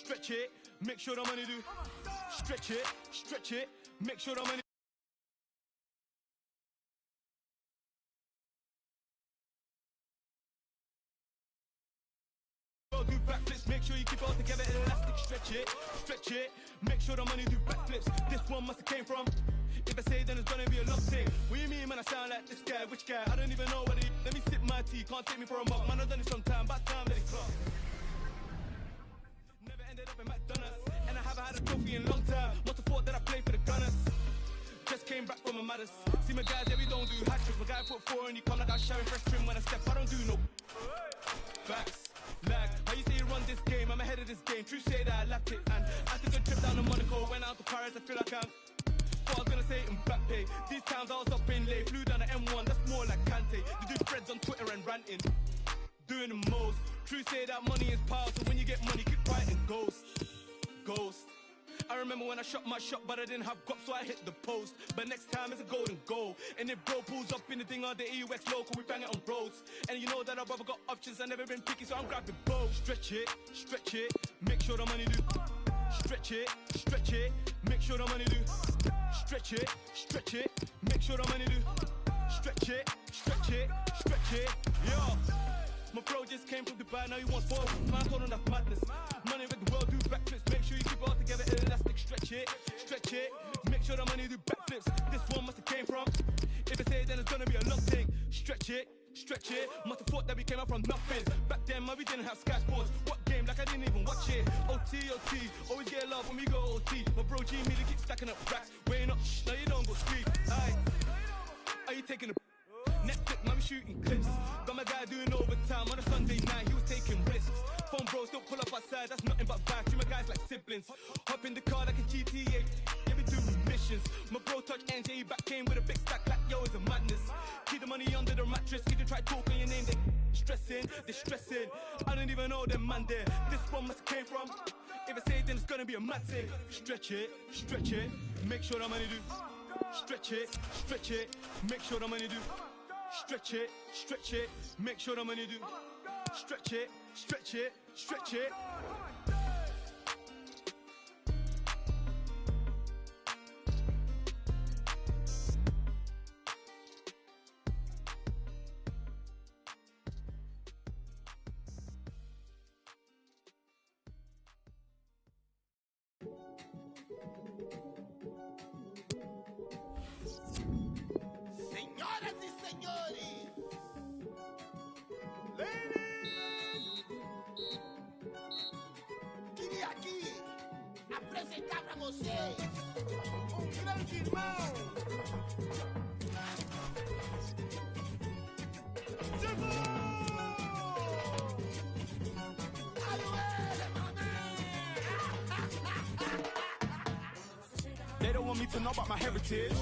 stretch it, make sure the money do. Stretch it, make sure the money. Do backflips, make sure you keep it all together, elastic, stretch it, make sure the money do backflips. This one must have came from. If I say then it's gonna be a long thing. What do you mean, man? I sound like this guy, which guy? I don't even know what it is. Let me sip my tea, can't take me for a mug. Man, I've done it sometime, back time, let it clock. Never ended up in McDonald's, and I haven't had a trophy in a long time. Must have thought that I played for the Gunners. Just came back from a Madders. See my guys, yeah, we don't do hat tricks. My guy put 4 and you come like I was showering fresh trim when I step. I don't do no facts. Lag, how you say you run this game? I'm ahead of this game. True say that I lapped it. And I took a trip down to Monaco. Went out to Paris, I feel like I'm. Thought I was gonna say it in back pay. These times I was up in late. Flew down to M1, that's more like Kante. They do threads on Twitter and ranting. Doing the most. True say that money is power. So when you get money, keep quiet and ghost. I remember when I shot my shot, but I didn't have guap, so I hit the post. But next time it's a golden goal. And if bro pulls up in the thing on the EUX local, we bang it on roads. And you know that our brother got options, I never been picky, so I'm grabbing both. Stretch it, make sure the money do. Stretch it, make sure the money do. Stretch it, make sure the money do. Stretch it, yo. My bro just came from Dubai, now he wants 4. Man, I told him that's madness. Money with the world, do backflips. Make sure you keep it all together, elastic. Stretch it, make sure the money do backflips. This one must have came from. If I say it, then it's gonna be a long thing. Stretch it. Must have thought that we came up from nothing. Back then, man, we didn't have Sky Sports. What game? Like I didn't even watch it. OT, always get love when we go OT. My bro G me, they keep stacking up racks. Weighing up, now you don't go street. Aye, are you taking a Netflix, man, we shooting clips. Got my guy doing overtime on a Sunday night, he was taking risks. Phone bros don't pull up outside, that's nothing but back. My guys like siblings. Hop in the car like a GTA, yeah, we do missions. My bro touch NJ, back came with a big stack like yo, it's a madness. Keep the money under the mattress, if you try talking your name, they stressing. I don't even know them man there. This one must came from. If I say it, then it's gonna be a mad thing. Stretch it, make sure the money do. Stretch it, make sure the money do. Stretch it, make sure the money do. Stretch it. Apresentar pra vocês um grande irmão. They don't want me to know about my heritage.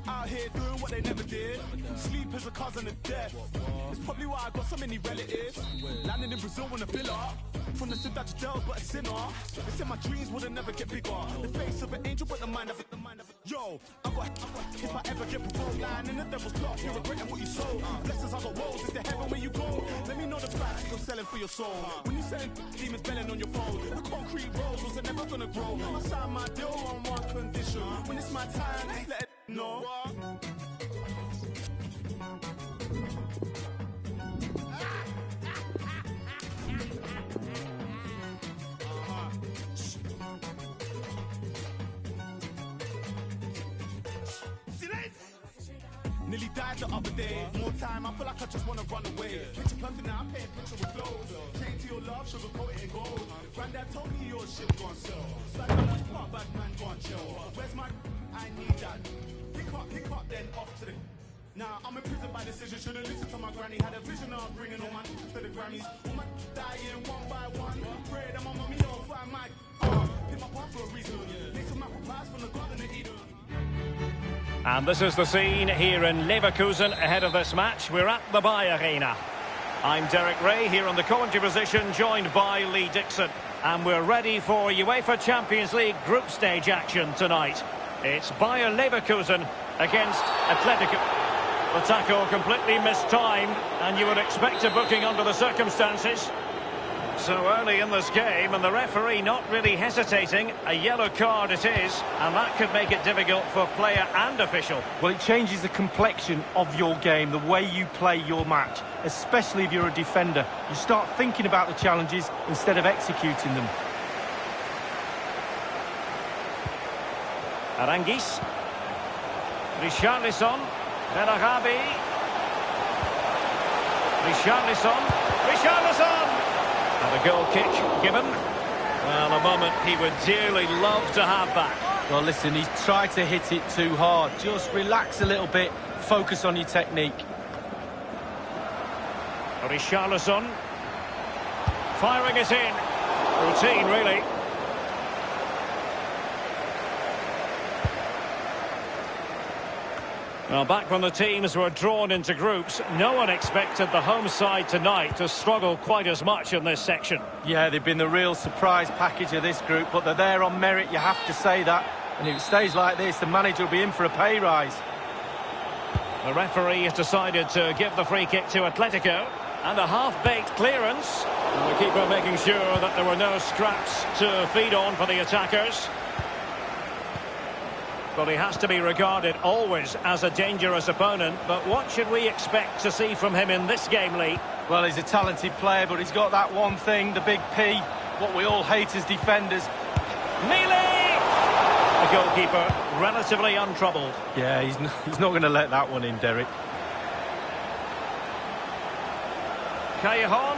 Out here doing what they never did. Sleep is a cousin of death. It's probably why I got so many relatives. Landing in Brazil on a villa. From the Ciudad de Deus, but a sinner. They said my dreams would never get bigger. The face of an angel, but the mind of it. Yo, I got if I ever get provoked, lying in the devil's clock, you're regretting what you sold. Blessings, I got woes, is there heaven where you go? Let me know the price you're selling for your soul. When you selling demons belling on your phone, the concrete roads was never gonna grow. I signed my deal on one condition. When it's my time, just let it know. Nearly died the other day. More time, I feel like I just wanna run away. Picture perfect now, I paint a picture with clothes. Chain to your love, sugar coat it in gold. Granddad told me your shit gone sell. Bad man, which part, bad man gone chill. Where's my? I need that. Pick up, then off to the. Now I'm in prison by decision. Should've listened to my granny. Had a vision of bringing all my to the Grammys. All my dying one by one. Pray that my mommy don't find my. Pick my path for a reason. Make some apple pies from the Garden of Eden. And this is the scene here in Leverkusen ahead of this match. We're at the Bayer Arena. I'm Derek Ray here on the commentary position, joined by Lee Dixon. And we're ready for UEFA Champions League group stage action tonight. It's Bayer Leverkusen against Atletico. The tackle completely mistimed, and you would expect a booking under the circumstances. So early in this game, and the referee not really hesitating. A yellow card it is, and that could make it difficult for player and official. Well, it changes the complexion of your game, the way you play your match, especially if you're a defender. You start thinking about the challenges instead of executing them. Arangis. Richarlison. Belarabi. Richarlison! And a goal kick given. Well, a moment he would dearly love to have that. Well, listen, he's tried to hit it too hard. Just relax a little bit, focus on your technique. Richarlison. Firing it in. Routine, really. Well, back when the teams were drawn into groups, no one expected the home side tonight to struggle quite as much in this section. Yeah, they've been the real surprise package of this group, but they're there on merit, you have to say that. And if it stays like this, the manager will be in for a pay rise. The referee has decided to give the free kick to Atletico. And a half-baked clearance. And the keeper making sure that there were no scraps to feed on for the attackers. Well, he has to be regarded always as a dangerous opponent, but what should we expect to see from him in this game, Lee? Well, he's a talented player, but he's got that one thing, the big P, what we all hate as defenders. Mealy! The goalkeeper relatively untroubled. Yeah, he's not going to let that one in, Derek. Callejon.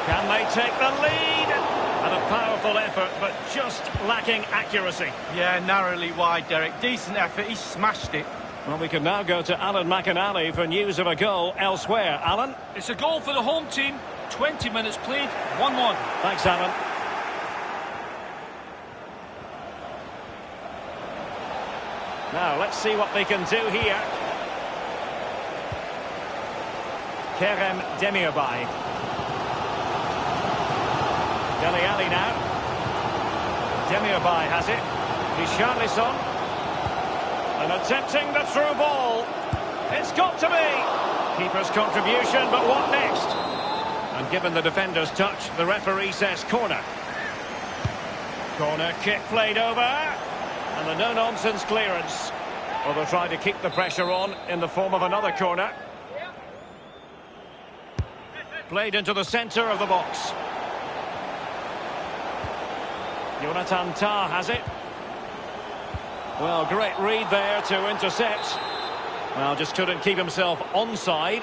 Can they take the lead? And a powerful effort, but just lacking accuracy. Yeah, narrowly wide, Derek. Decent effort, he smashed it. Well, we can now go to Alan McInally for news of a goal elsewhere. Alan? It's a goal for the home team. 20 minutes played, 1-1. Thanks, Alan. Now, let's see what they can do here. Kerem Demirbay. Dele Alli now. Demirbay has it. Richarlison. And attempting the through ball. It's got to be. Keeper's contribution, but what next? And given the defender's touch, the referee says corner. Corner kick played over. And the no-nonsense clearance. Well, they'll try to keep the pressure on in the form of another corner. Played into the centre of the box. Jonathan Tah has it. Well, great read there to intercept. Well, just couldn't keep himself onside.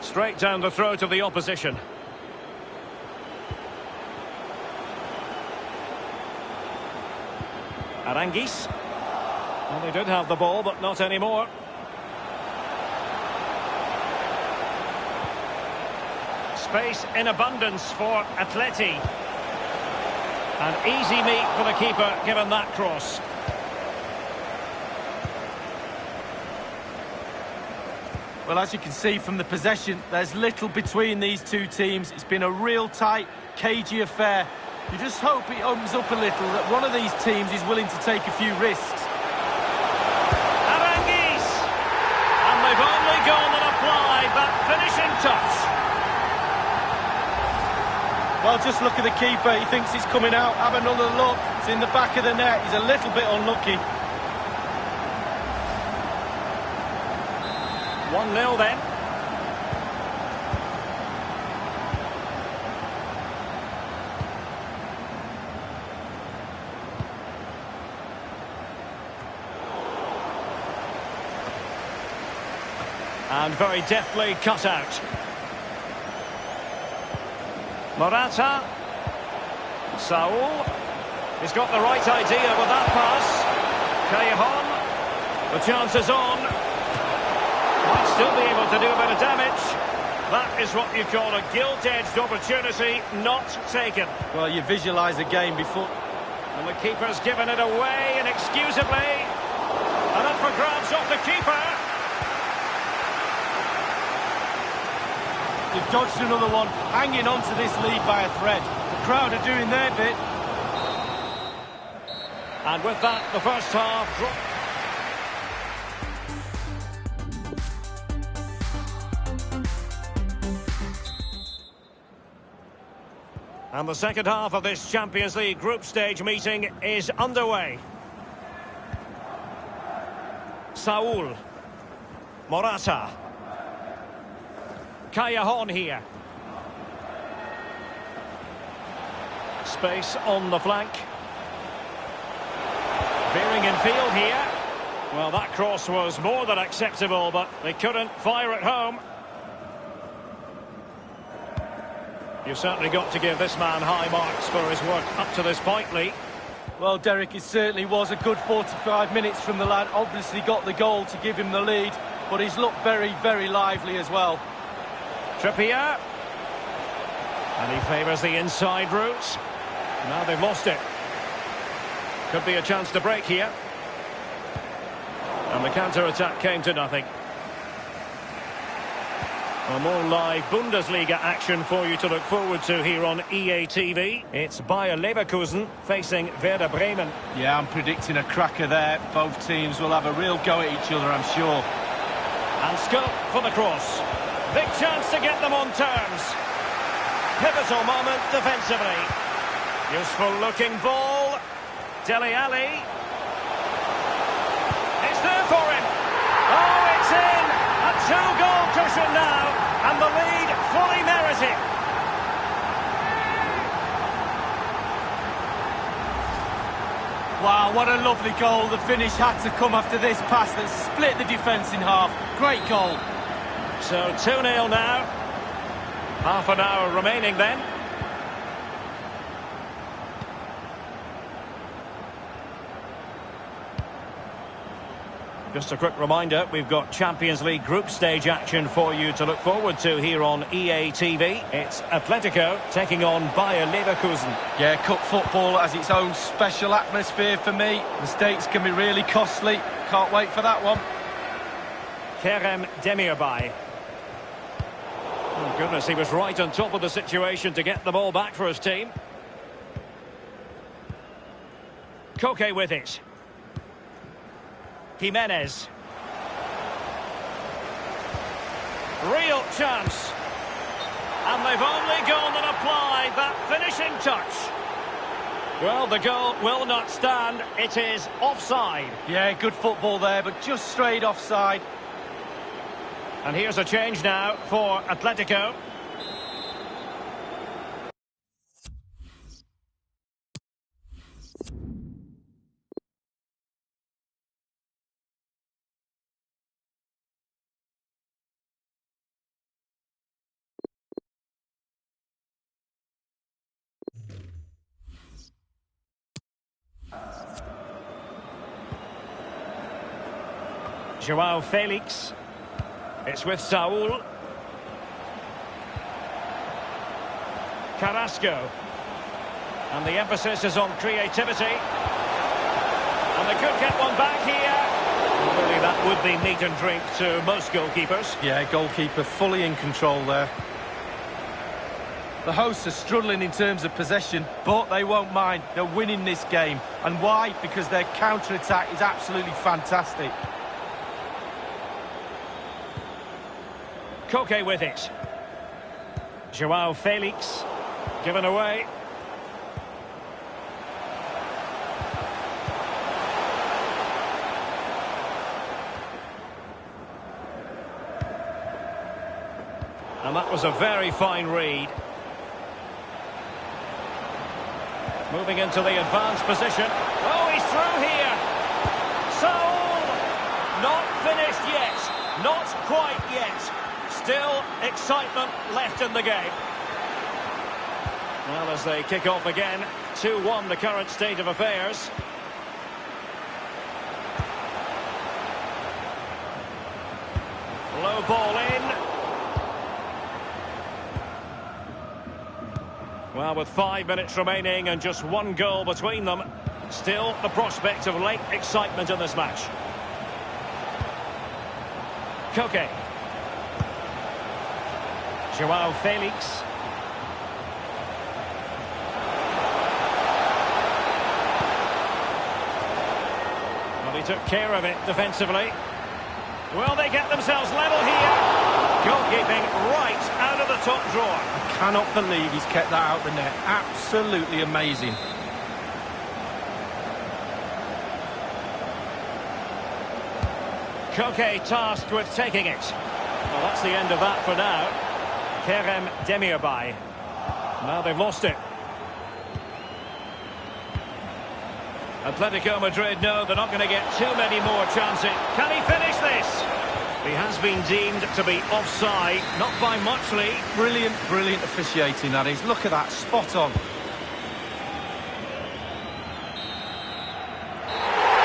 Straight down the throat of the opposition. Arangis. Well, they did have the ball, but not anymore. Space in abundance for Atleti. An easy meet for the keeper, given that cross. Well, as you can see from the possession, there's little between these two teams. It's been a real tight, cagey affair. You just hope it opens up a little, that one of these teams is willing to take a few risks. Arangis! And they've only gone and applied that finishing touch. Well, just look at the keeper. He thinks he's coming out. Have another look. It's in the back of the net. He's a little bit unlucky. 1-0 then. And very deftly cut out. Morata. Saul. He's got the right idea with that pass. Callejon. The chance is on. Might still be able to do a bit of damage. That is what you call a gilt-edged opportunity, not taken. Well, you visualise the game before. And the keeper's given it away inexcusably. And up for grabs off the keeper. They've dodged another one, hanging on to this lead by a thread. The crowd are doing their bit. And with that, the first half. And the second half of this Champions League group stage meeting is underway. Saul. Morata. Callejon here. Space on the flank. Veering in field here. Well, that cross was more than acceptable, but they couldn't fire it home. You've certainly got to give this man high marks for his work up to this point, Lee. Well, Derek, it certainly was a good 45 minutes from the lad. Obviously got the goal to give him the lead, but he's looked very, very lively as well. Trippier. And he favours the inside route. Now they've lost it. Could be a chance to break here. And the counter-attack came to nothing. Well, more live Bundesliga action for you to look forward to here on EA TV. It's Bayer Leverkusen facing Werder Bremen. Yeah, I'm predicting a cracker there. Both teams will have a real go at each other, I'm sure. And scope for the cross. Big chance to get them on terms. Pivotal moment defensively. Useful looking ball. Dele Alli. It's there for him. Oh, it's in. A two-goal cushion now. And the lead fully merited. Wow, what a lovely goal. The finish had to come after this pass that split the defence in half. Great goal. So 2-0 now. Half an hour remaining then. Just a quick reminder, we've got Champions League group stage action for you to look forward to here on EA TV. It's Atletico taking on Bayer Leverkusen. Yeah, cup football has its own special atmosphere for me. Mistakes can be really costly. Can't wait for that one. Kerem Demirbay. Oh goodness, he was right on top of the situation to get the ball back for his team. Koke with it. Jimenez. Real chance. And they've only gone and applied that finishing touch. Well, the goal will not stand. It is offside. Yeah, good football there, but just straight offside. And here's a change now for Atletico. Joao Felix. It's with Saul. Carrasco. And the emphasis is on creativity. And they could get one back here. Well, really, that would be meat and drink to most goalkeepers. Yeah, goalkeeper fully in control there. The hosts are struggling in terms of possession, but they won't mind. They're winning this game. And why? Because their counter-attack is absolutely fantastic. Koke with it. Joao Felix. Given away. And that was a very fine read. Moving into the advanced position. Oh, he's through here. Saul! Not finished yet. Not quite yet. Still excitement left in the game. Well, as they kick off again, 2-1 the current state of affairs. Low ball in. Well, with 5 minutes remaining and just one goal between them, still the prospect of late excitement in this match. Koke. Joao Felix. Well, he took care of it defensively. Will they get themselves level here? Goalkeeping anything right out of the top drawer. I cannot believe he's kept that out the net. Absolutely amazing. Koke tasked with taking it. Well, that's the end of that for now. Kerem Demirbay. Now they've lost it. Atletico Madrid know they're not going to get too many more chances. Can he finish this? He has been deemed to be offside, not by much, Lee. Brilliant, brilliant officiating, that is. Look at that, spot on.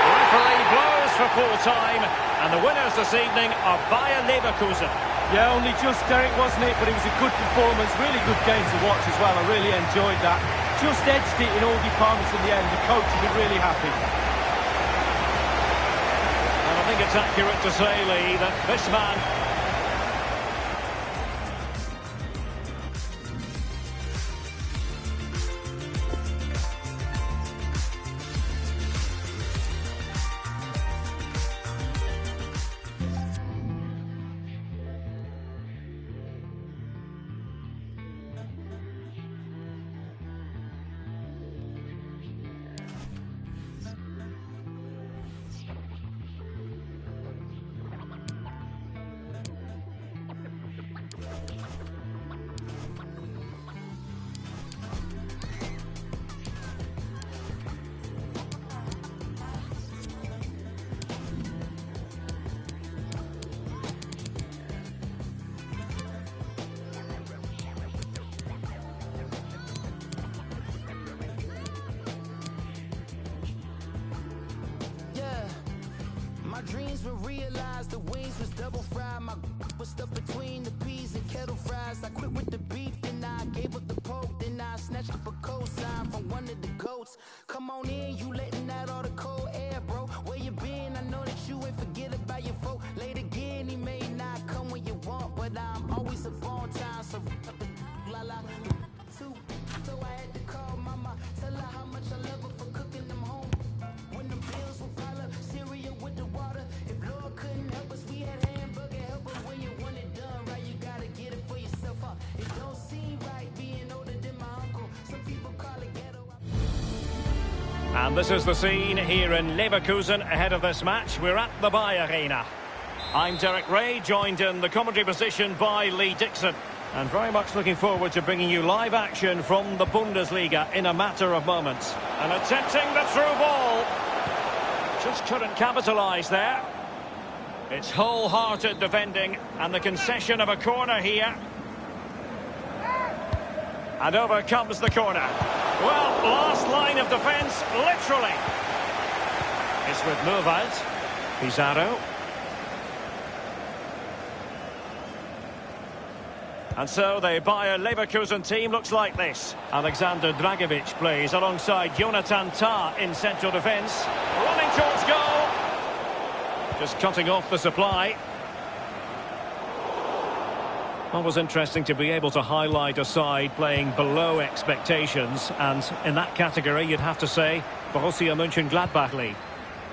Referee blows for full time, and the winners this evening are Bayer Leverkusen. Yeah, only just, Derek, wasn't it? But it was a good performance, really good game to watch as well. I really enjoyed that. Just edged it in all departments in the end. The coach will be really happy. And I think it's accurate to say, Lee, that this man... My dreams were realized, the wings was double fried. My was stuffed between the peas and kettle fries. I quit with the beef, then I gave up the pork. Then I snatched up a cosign from one of the goats. Come on in, you letting out all the cold air, bro. Where you been? I know that you ain't forget about your folk. Late again, he may not come when you want, but I'm always up on time. So la la, too. So I had to call mama, tell her how much I love her for cooking them home. When the bills will pile up, cereal with the water. If Lord couldn't help us, we had hamburger helper. When you want it done right, you gotta get it for yourself, huh? It don't seem right being older than my uncle. Some people call it ghetto. And this is the scene here in Leverkusen ahead of this match. We're at the Bayer Arena. I'm Derek Ray, joined in the commentary position by Lee Dixon. And very much looking forward to bringing you live action from the Bundesliga in a matter of moments. And attempting the through ball. Just couldn't capitalise there. It's wholehearted defending and the concession of a corner here. And over comes the corner. Well, last line of defence, literally. It's with Movaz. Pizarro. And so the Bayer Leverkusen team looks like this. Alexander Dragovic plays alongside Jonathan Tah in central defence. Running towards goal. Just cutting off the supply. Well, it was interesting to be able to highlight a side playing below expectations. And in that category, you'd have to say Borussia Mönchengladbach, Lee.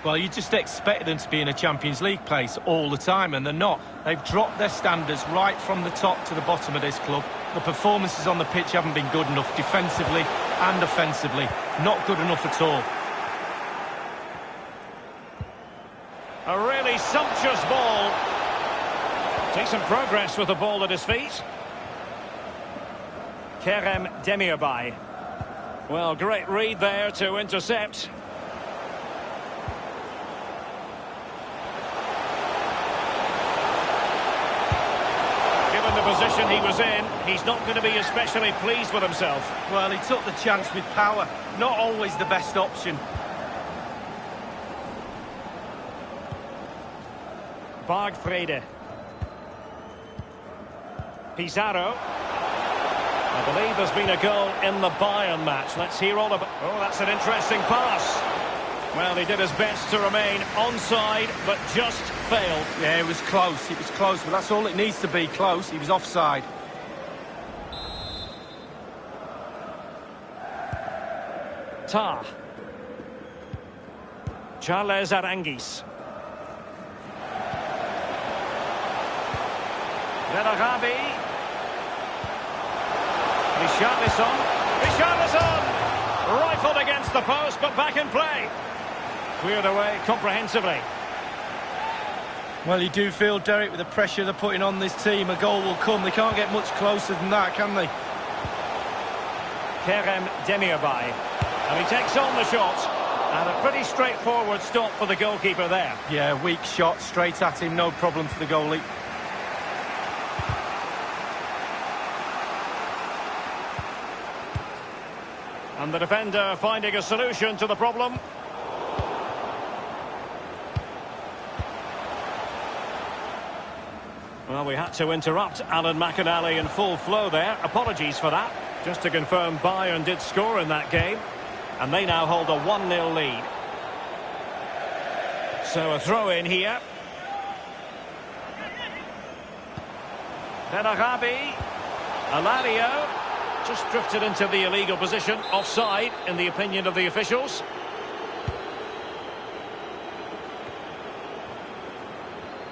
Well, you just expect them to be in a Champions League place all the time, and they're not. They've dropped their standards right from the top to the bottom of this club. The performances on the pitch haven't been good enough, defensively and offensively. Not good enough at all. A really sumptuous ball. Decent progress with the ball at his feet. Kerem Demirbay. Well, great read there to intercept. Given the position he was in, he's not going to be especially pleased with himself. Well, he took the chance with power. Not always the best option. Bergfrede. Pizarro. I believe there's been a goal in the Bayern match. Let's hear all about... Oh, that's an interesting pass. Well, he did his best to remain onside, but just failed. Yeah, it was close, but that's all it needs to be, close. He was offside. Tah. Charles Arangis. Benarabi. Richarlison! Rifled against the post, but back in play. Cleared away comprehensively. Well, you do feel, Derek, with the pressure they're putting on this team, a goal will come. They can't get much closer than that, can they? Kerem Demirbay. And he takes on the shot. And a pretty straightforward stop for the goalkeeper there. Yeah, weak shot, straight at him, no problem for the goalie. And the defender finding a solution to the problem. Well, we had to interrupt Alan McInally in full flow there. Apologies for that. Just to confirm, Bayern did score in that game. And they now hold a 1-0 lead. So a throw in here. Benarabi. Alario. Just drifted into the illegal position. Offside, in the opinion of the officials.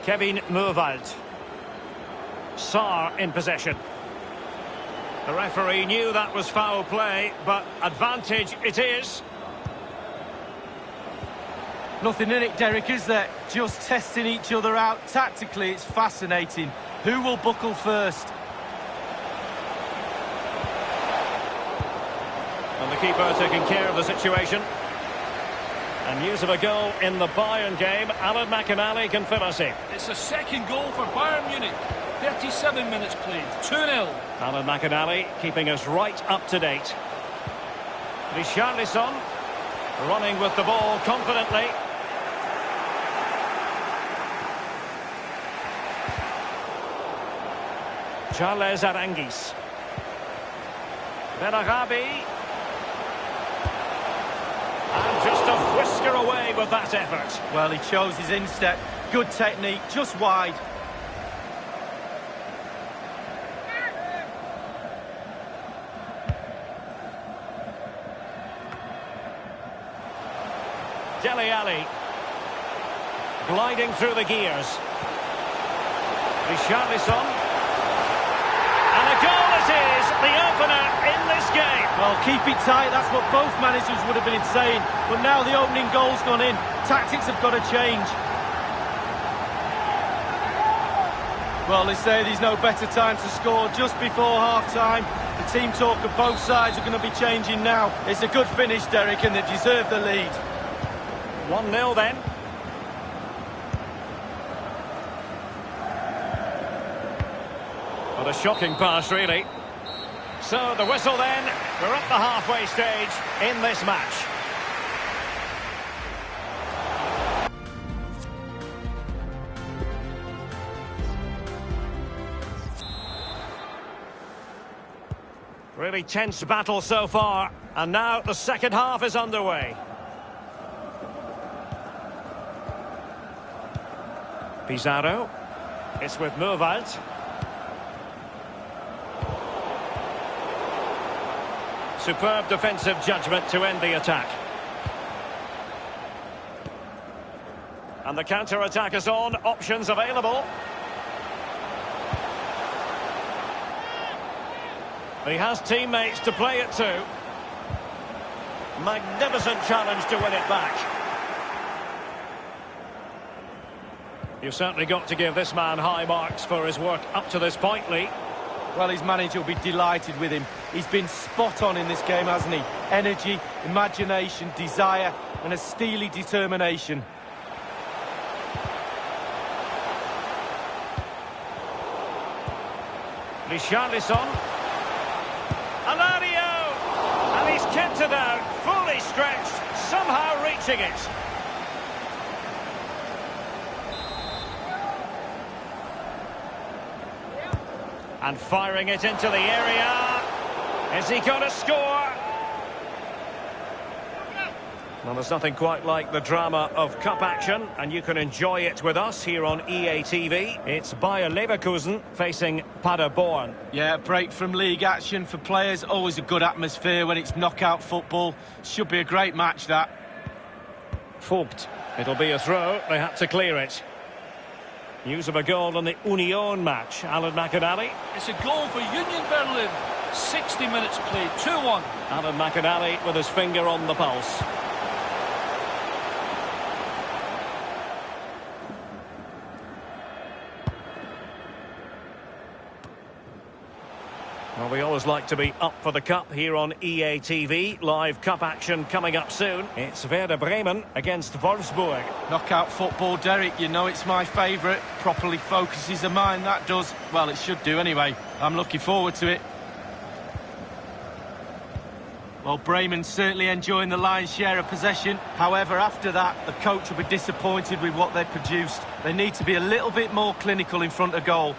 Kevin Möwald. Sarr in possession. The referee knew that was foul play, but advantage it is. Nothing in it, Derek, is there? Just testing each other out. Tactically, it's fascinating. Who will buckle first? And the keeper taking care of the situation. And news of a goal in the Bayern game. Alan McInally can fill us in. It's a second goal for Bayern Munich. 37 minutes played. 2-0. Alan McInally keeping us right up to date. Richarlison running with the ball confidently. Charles Aranguis. Benarabi. And just a whisker away with that effort. Well, he chose his instep. Good technique, just wide. Dele Alli. Gliding through the gears. Richarlison. And a goal it is, the opener in this game. Well, keep it tight, that's what both managers would have been saying. But now the opening goal's gone in. Tactics have got to change. Well, they say there's no better time to score just before half-time. The team talk of both sides are going to be changing now. It's a good finish, Derek, and they deserve the lead. 1-0 then. What a shocking pass, really. So the whistle then. We're at the halfway stage in this match. Really tense battle so far. And now the second half is underway. Pizarro. It's with Möwald. Superb defensive judgment to end the attack. And the counter-attack is on. Options available. He has teammates to play it to. Magnificent challenge to win it back. You've certainly got to give this man high marks for his work up to this point, Lee. Well, his manager will be delighted with him. He's been spot on in this game, hasn't he? Energy, imagination, desire, and a steely determination. Richarlison. Alario! And he's kept it out, fully stretched, somehow reaching it. And firing it into the area. Is he going to score? Well, there's nothing quite like the drama of cup action, and you can enjoy it with us here on EA TV. It's Bayer Leverkusen facing Paderborn. Yeah, break from league action for players. Always a good atmosphere when it's knockout football. Should be a great match, that. Vogt. It'll be a throw. They had to clear it. News of a goal in the Union match. Alan McInally. It's a goal for Union Berlin. 60 minutes played, 2-1. Alan McInally with his finger on the pulse. Well, we always like to be up for the cup here on EA TV. Live cup action coming up soon. It's Werder Bremen against Wolfsburg. Knockout football, Derek, you know it's my favourite. Properly focuses the mind, that does. Well, it should do anyway. I'm looking forward to it. Well, Bremen certainly enjoying the lion's share of possession. However, after that, the coach will be disappointed with what they've produced. They need to be a little bit more clinical in front of goal.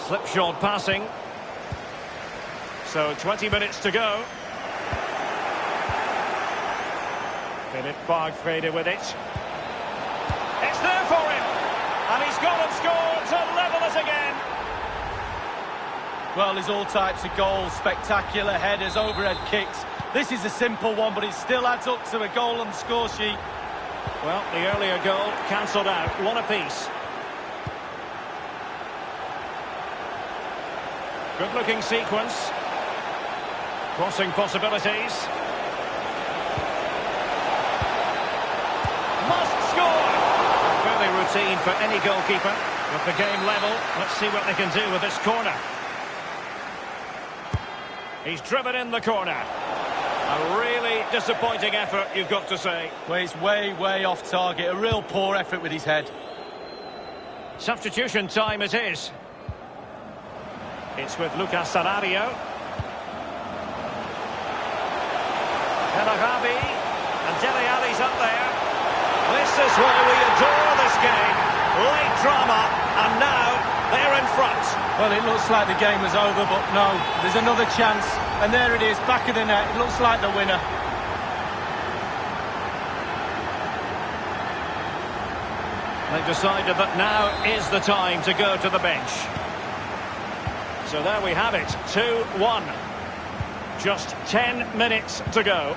Slipshod passing. So 20 minutes to go. Philip Bargfrede with it. It's there for him. And he's gone and scored to level it again. Well, there's all types of goals, spectacular headers, overhead kicks. This is a simple one, but it still adds up to a goal on the score sheet. Well, the earlier goal cancelled out, one apiece. Good-looking sequence. Crossing possibilities. Must score! Fairly routine for any goalkeeper. With the game level, let's see what they can do with this corner. He's driven in the corner. A really disappointing effort, you've got to say. Well, he's way, way off target. A real poor effort with his head. Substitution time it is. It's with Lucas Sarario. El Arabi. And Dele Alli's up there. This is why we adore this game. Late drama, and now they're in front. Well, it looks like the game was over, but no, there's another chance. And there it is, back of the net. It looks like the winner. They've decided that now is the time to go to the bench. So there we have it, 2-1. Just 10 minutes to go.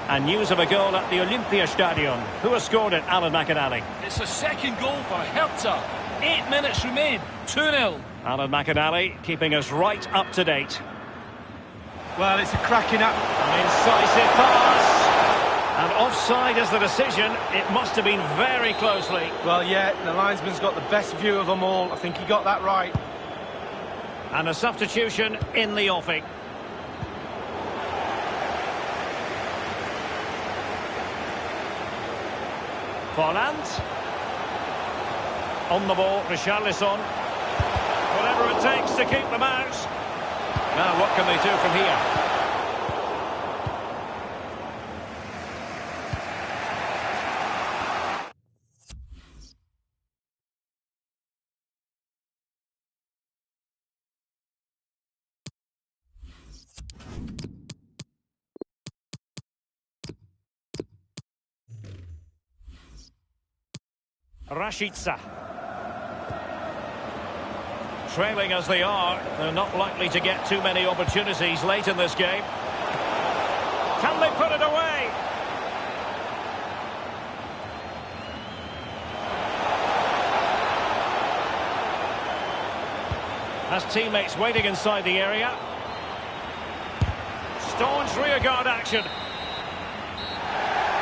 And news of a goal at the Olympiastadion. Who has scored it, Alan McInally? It's a second goal for Hertha. 8 minutes remain, 2-0. Alan McInally keeping us right up to date. Well, it's a cracking up. An incisive pass. And offside is the decision. It must have been very closely. Well, yeah, the linesman's got the best view of them all. I think he got that right. And a substitution in the offing. Volland. On the ball, Richarlison. Whatever it takes to keep them out. Now, what can they do from here? Rashica. Trailing as they are, they're not likely to get too many opportunities late in this game. Can they put it away? Has teammates waiting inside the area. Staunch rearguard action.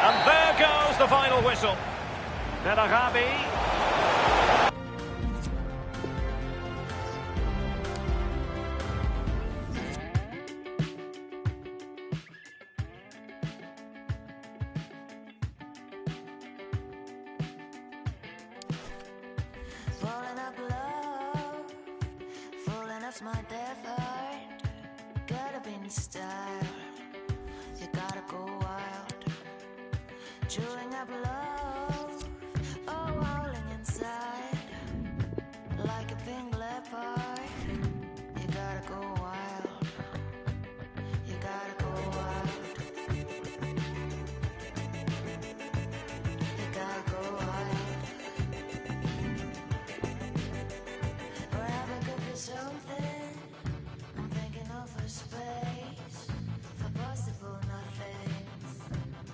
And there goes the final whistle. El Arabi. Falling up love, falling off my death heart. Gotta be in style, you gotta go wild. Chewing up love, oh, rolling inside like a pink leopard. You gotta go wild, you gotta go wild. You gotta go wild. Forever could be something. I'm thinking of a space for possible nothings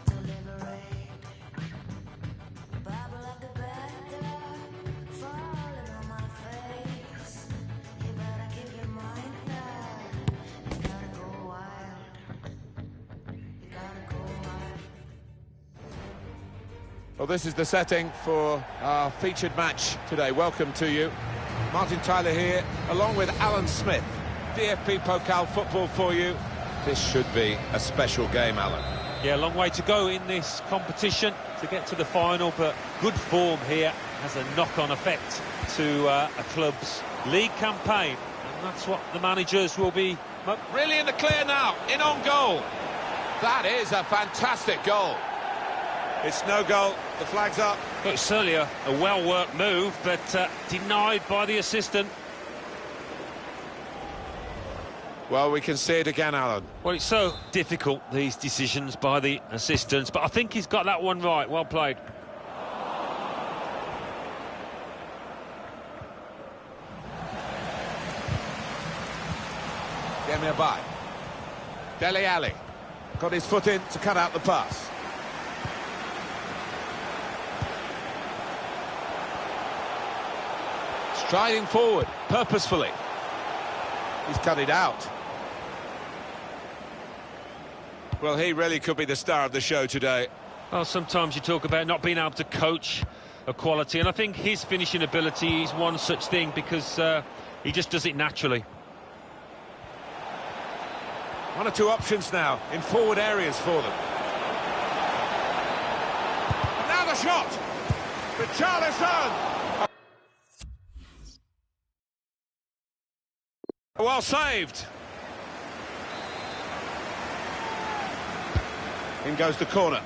to liberate. Well, this is the setting for our featured match today. Welcome to you. Martin Tyler here, along with Alan Smith. DFB Pokal football for you. This should be a special game, Alan. Yeah, a long way to go in this competition to get to the final, but good form here has a knock-on effect to a club's league campaign, and that's what the managers will be... Really in the clear now, in on goal. That is a fantastic goal. It's no goal, the flag's up. Well, it's certainly a well-worked move, but denied by the assistant. Well, we can see it again, Alan. Well, it's so difficult, these decisions by the assistants, but I think he's got that one right. Well played. Demir Bay. Dele Alli got his foot in to cut out the pass. Striding forward, purposefully. He's cut it out. Well, he really could be the star of the show today. Well, sometimes you talk about not being able to coach a quality, and I think his finishing ability is one such thing, because he just does it naturally. One or two options now in forward areas for them. And now the shot! Richarlison! Well saved. In goes the corner.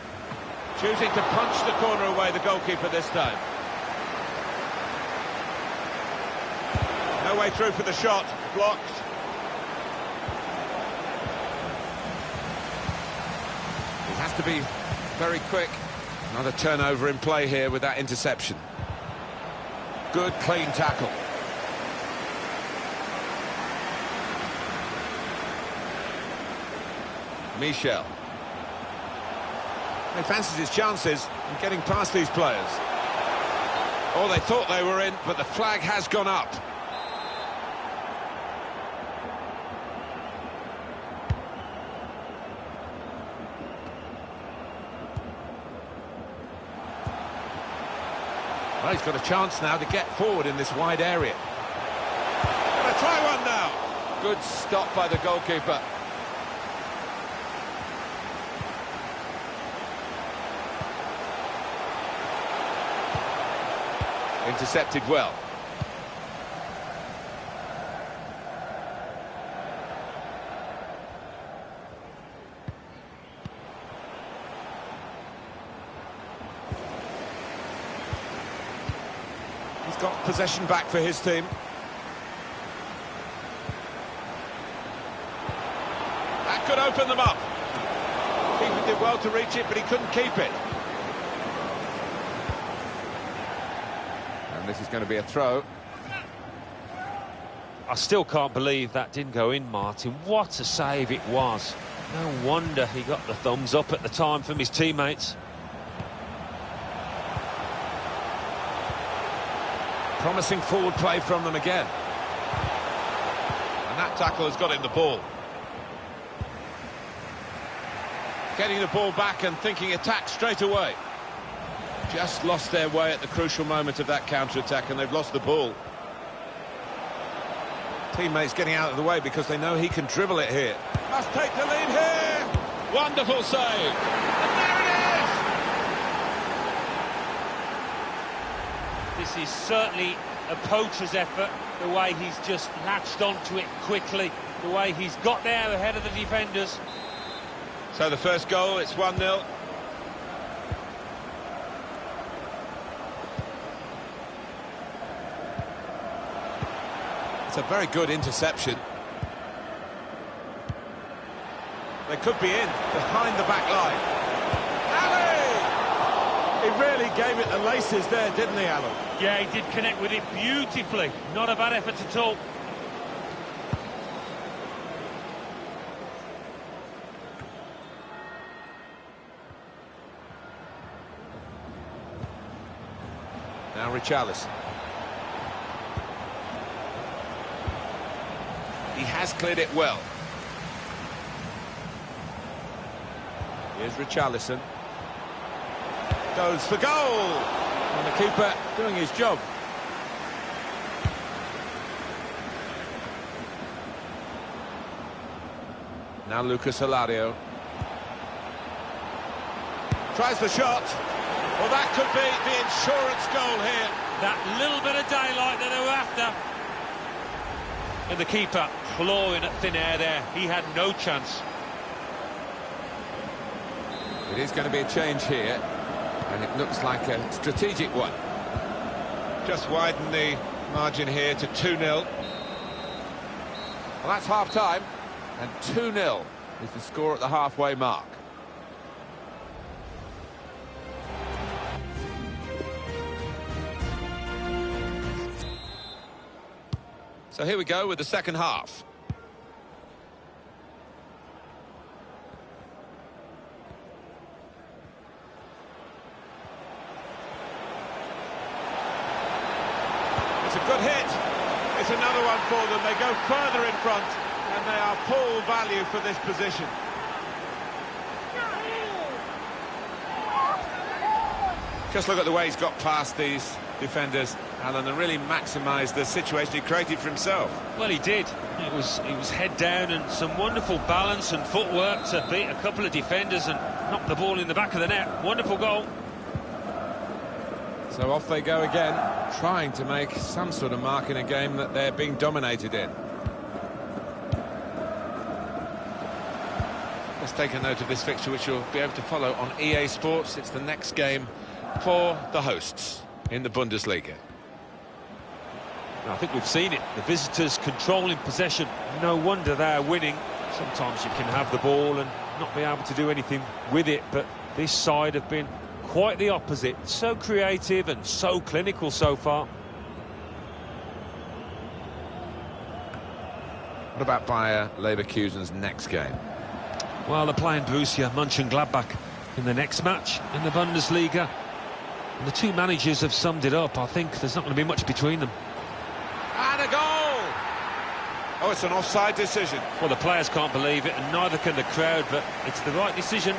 Choosing to punch the corner away, the goalkeeper this time. No way through for the shot. Blocked. He has to be very quick. Another turnover in play here with that interception. Good, clean tackle. Michel. He fancies his chances in getting past these players. Oh, they thought they were in, but the flag has gone up. Well, he's got a chance now to get forward in this wide area. Gonna try one now. Good stop by the goalkeeper. Intercepted well. He's got possession back for his team. That could open them up. Keeper did well to reach it, but he couldn't keep it. And this is going to be a throw. I still can't believe that didn't go in, Martin. What a save it was. No wonder he got the thumbs up at the time from his teammates. Promising forward play from them again. And that tackle has got him the ball. Getting the ball back and thinking attack straight away. Just lost their way at the crucial moment of that counter-attack, and they've lost the ball. Teammates getting out of the way because they know he can dribble it here. Must take the lead here. Wonderful save. And there it is. This is certainly a poacher's effort, the way he's just latched onto it quickly, the way he's got there ahead of the defenders. So the first goal, it's 1-0. It's a very good interception. They could be in, behind the back line. Ali! He really gave it the laces there, didn't he, Alan? Yeah, he did connect with it beautifully. Not a bad effort at all. Now Richarlison. He has cleared it well. Here's Richarlison. goes for goal. And the keeper doing his job. Now Lucas Hilario. Tries the shot. Well, that could be the insurance goal here. That little bit of daylight that they were after. And the keeper clawing at thin air there. He had no chance. It is going to be a change here, and it looks like a strategic one. Just widen the margin here to 2-0. Well, that's half-time, and 2-0 is the score at the halfway mark. So here we go with the second half. It's a good hit. It's another one for them. They go further in front, and they are full value for this position. Just look at the way he's got past these defenders, Alan, and really maximised the situation he created for himself. Well, he did. He was head down and some wonderful balance and footwork to beat a couple of defenders and knock the ball in the back of the net. Wonderful goal. So off they go again, trying to make some sort of mark in a game that they're being dominated in. Let's take a note of this fixture, which you'll be able to follow on EA Sports. It's the next game for the hosts in the Bundesliga. I think we've seen it. The visitors controlling possession. No wonder they're winning. Sometimes you can have the ball and not be able to do anything with it, but this side have been quite the opposite. So creative and so clinical so far. What about Bayer Leverkusen's next game? Well, they're playing Borussia Mönchengladbach in the next match in the Bundesliga. And the two managers have summed it up. I think there's not going to be much between them. And a goal! Oh, it's an offside decision. Well, the players can't believe it, and neither can the crowd, but it's the right decision.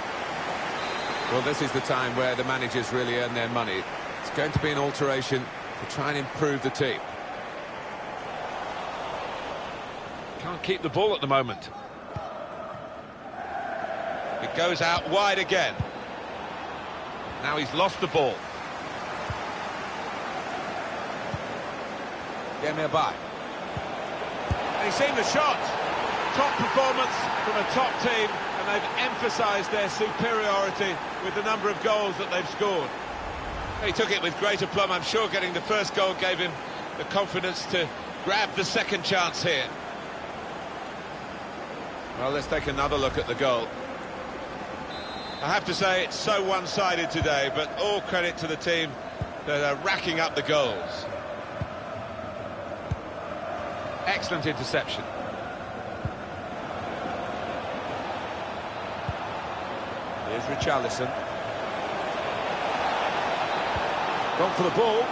Well, this is the time where the managers really earn their money. It's going to be an alteration to try and improve the team. Can't keep the ball at the moment. It goes out wide again. Now he's lost the ball. By. And he's seen the shot. Top performance from a top team, and they've emphasised their superiority with the number of goals that they've scored. He took it with great aplomb. I'm sure getting the first goal gave him the confidence to grab the second chance here. Well, let's take another look at the goal. I have to say it's so one-sided today, but all credit to the team that are racking up the goals. Excellent interception. Here's Richarlison. Gone for the ball.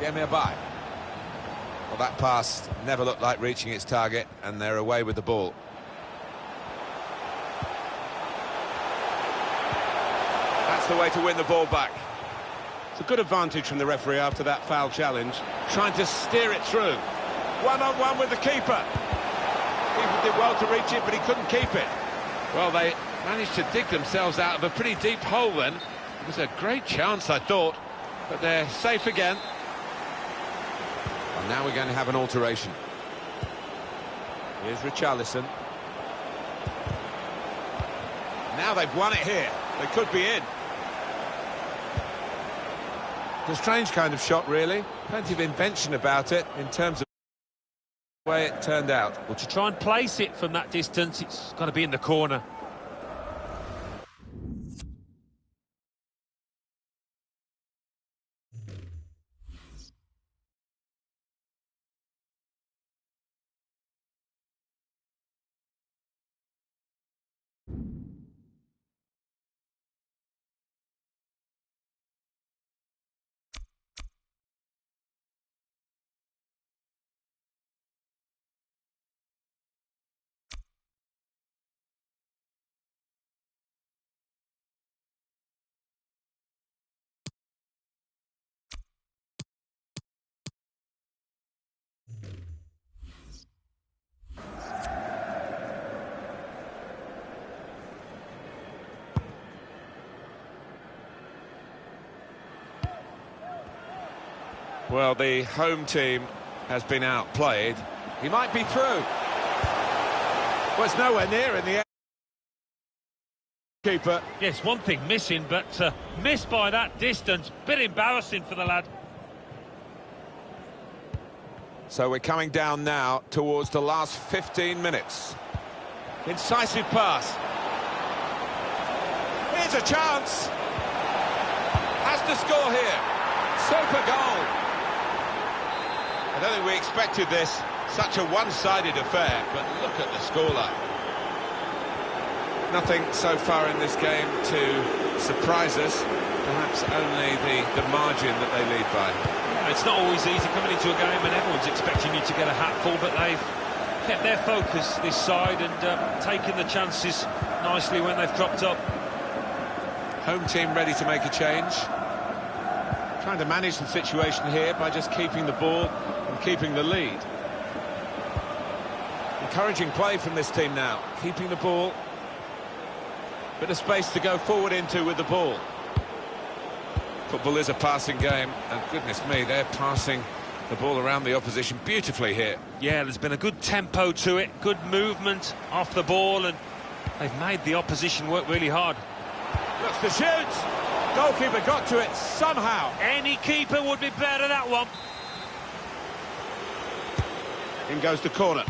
By. Well, that pass never looked like reaching its target, and they're away with the ball. That's the way to win the ball back. It's a good advantage from the referee after that foul challenge, trying to steer it through. One-on-one with the keeper. Keeper did well to reach it, but he couldn't keep it. Well, they managed to dig themselves out of a pretty deep hole then. It was a great chance, I thought, but they're safe again. And now we're going to have an alteration. Here's Richarlison. Now they've won it here. They could be in. It's a strange kind of shot, really. Plenty of invention about it in terms of the way it turned out. Well, to try and place it from that distance, it's got to be in the corner. Well, the home team has been outplayed. He might be through. Well, it's nowhere near in the air. Keeper. Yes, one thing missing, but missed by that distance. Bit embarrassing for the lad. So we're coming down now towards the last 15 minutes. Incisive pass. Here's a chance. Has to score here. Super goal. I don't think we expected this. Such a one-sided affair, but look at the scoreline. Nothing so far in this game to surprise us. Perhaps only the margin that they lead by. Yeah, it's not always easy coming into a game and everyone's expecting you to get a hatful, but they've kept their focus this side and taken the chances nicely when they've cropped up. Home team ready to make a change. Trying to manage the situation here by just keeping the ball and keeping the lead. Encouraging play from this team now. Keeping the ball. Bit of space to go forward into with the ball. Football is a passing game, and goodness me, they're passing the ball around the opposition beautifully here. Yeah, there's been a good tempo to it, good movement off the ball, and they've made the opposition work really hard. Looks to shoot. Goalkeeper got to it somehow. Any keeper would be better at that one. In goes the corner.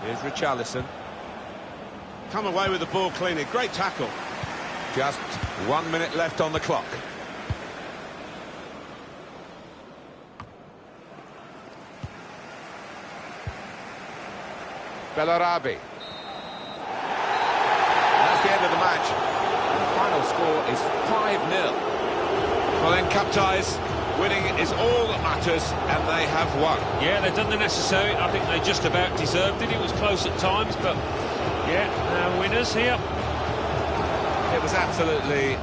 Here's Richarlison. Come away with the ball cleanly. Great tackle. Just 1 minute left on the clock. Bellarabi. That's the end of the match. The final score is 5-0. Well then, cup ties. Winning is all that matters, and they have won. Yeah, they've done the necessary. I think they just about deserved it. It was close at times, but yeah, winners here. It was absolutely